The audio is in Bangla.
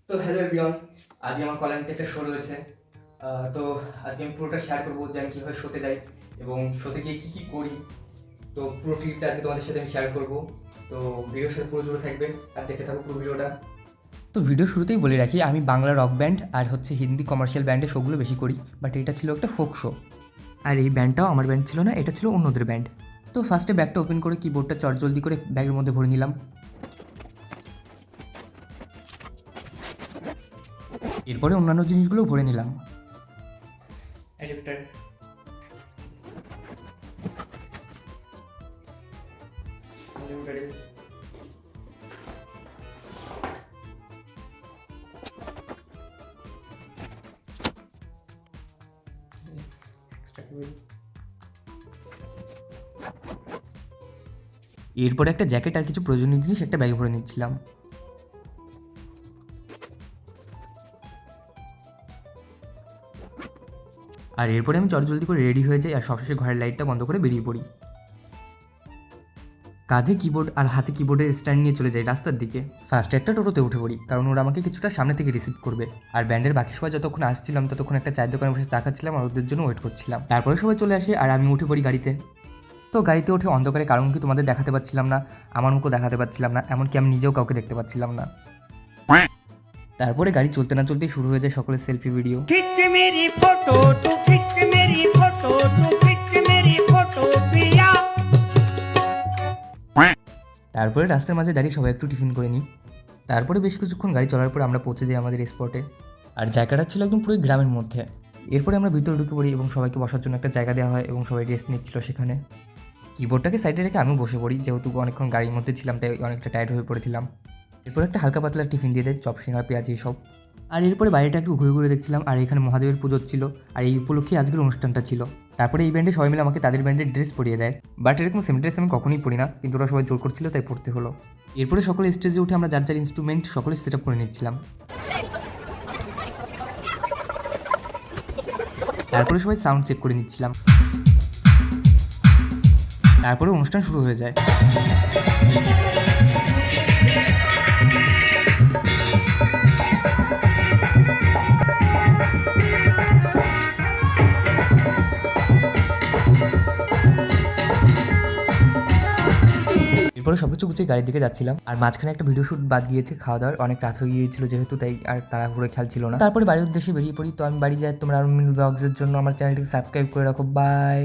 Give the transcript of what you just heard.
তো হ্যালো এভরিওয়ান, আজকে আমার কল্যাণীতে একটা শো রয়েছে। তো আজকে আমি পুরোটা শেয়ার করবো যে আমি কীভাবে শোতে যাই এবং শোতে গিয়ে কী কী করি। তো পুরো ট্রিপটা আজকে তোমাদের সাথে আমি শেয়ার করবো। তো ভিডিওর সাথে পুরো জুড়ে থাকবে আর দেখে থাকো পুরো ভিডিওটা। তো ভিডিও শুরুতেই বলে রাখি, আমি বাংলা রক ব্যান্ড আর হিন্দি কমার্শিয়াল ব্যান্ডের শোগুলো বেশি করি, বাট এটা ছিল একটা ফোক শো। আর এই ব্যান্ডটাও আমার ব্যান্ড ছিল না, এটা ছিল অন্যদের ব্যান্ড। তো ফার্স্টে ব্যাগটা ওপেন করে কিবোর্ডটা চটজলদি করে ব্যাগের মধ্যে ভরে নিলাম। এরপরে অন্যান্য জিনিসগুলো ভরে নিলাম। অ্যাডাপ্টার, এরপরে একটা জ্যাকেট আর কিছু প্রয়োজনীয় জিনিস একটা ব্যাগে ভরে নিচ্ছিলাম। আর এরপরে আমি জলদি করে রেডি হয়ে যাই আর সবশেষে ঘরের লাইটটা বন্ধ করে বেরিয়ে পড়ি। কাঁধে কিবোর্ড আর হাতে কিবোর্ডের স্ট্যান্ড নিয়ে চলে যাই রাস্তার দিকে। ফার্স্টে একটা টোটোতে উঠে পড়ি, কারণ ওরা আমাকে কিছুটা সামনে থেকে রিসিভ করবে। আর ব্যান্ডের বাকি সবাই যতক্ষণ আসছিলাম ততক্ষণ একটা চায়ের দোকানে বসে চা খাচ্ছিলাম আর ওদের জন্য ওয়েট করছিলাম। তারপরে সবাই চলে আসে আর আমি উঠে পড়ি গাড়িতে। তো গাড়িতে উঠে অন্ধকারে কারণ কি তোমাদের দেখাতে পাচ্ছিলাম না, আমার মুখও দেখাতে পাচ্ছিলাম না, এমনকি আমি নিজেও কাউকে দেখতে পাচ্ছিলাম না। তারপরে গাড়ি চলতে না চলতেই শুরু হয়ে যায় সকলের সেলফি ভিডিও। তারপরে রাস্তার মাঝে দাঁড়িয়ে সবাই একটু টিফিন করে নিই। তারপরে বেশ কিছুক্ষণ গাড়ি চলার পর আমরা পৌঁছে যাই আমাদের স্পটে। আর জায়গাটা ছিল একদম পুরো গ্রামের মধ্যে। এরপরে আমরা ভিতরে ঢুকে পড়ি এবং সবাইকে বসার জন্য একটা জায়গা দেওয়া হয় এবং সবাই রেস্ট নিচ্ছিল সেখানে। কিবোর্ডটাকে সাইডে রেখে আমিও বসে পড়ি, যেহেতু অনেকক্ষণ গাড়ির মধ্যে ছিলাম তাই অনেকটা টায়ার্ড হয়ে পড়েছিলাম। এরপর একটা হালকা পাতলা টিফিন দিয়ে দেয়, চপ সিঙ্গাড়া পেঁয়াজি সব। আর এরপরে বাইরেটা একটু ঘুরে ঘুরে দেখছিলাম আর এখানে মহাদেবের পুজো ছিল আর এই উপলক্ষে আজকের অনুষ্ঠানটা ছিল। তারপরে এই ব্যান্ডে সবাই মিলে আমাকে তাদের ব্যান্ডের ড্রেস পরিয়ে দেয়, বাট এরকম সেম ড্রেস আমি কখনোই পরি না, কিন্তু ওরা সবাই জোর করছিল তাই পড়তে হলো। এরপরে সকলে স্টেজে উঠে আমরা যার যার ইনস্ট্রুমেন্ট সকলে সেট আপ করে নিচ্ছিলাম। তারপরে সবাই সাউন্ড চেক করে নিচ্ছিলাম। তারপরে অনুষ্ঠান শুরু হয়ে যায়। এরপরে সবকিছু গুছিয়ে গাড়ির দিকে যাচ্ছিলাম আর মাঝখানে একটা ভিডিও শুট বাদ গিয়েছে, খাওয়া দাওয়ার অনেক রাত হয়ে গিয়েছিল যেহেতু, তাই আর তাড়াহুড়ো খেয়াল ছিল না। তারপরে বাড়ির উদ্দেশ্যে বেরিয়ে পড়ি। তো আমি বাড়ি যাই, তোমরা আরুন ব্লগসের জন্য আমার চ্যানেলটিকে সাবস্ক্রাইব করে রাখো। বাই।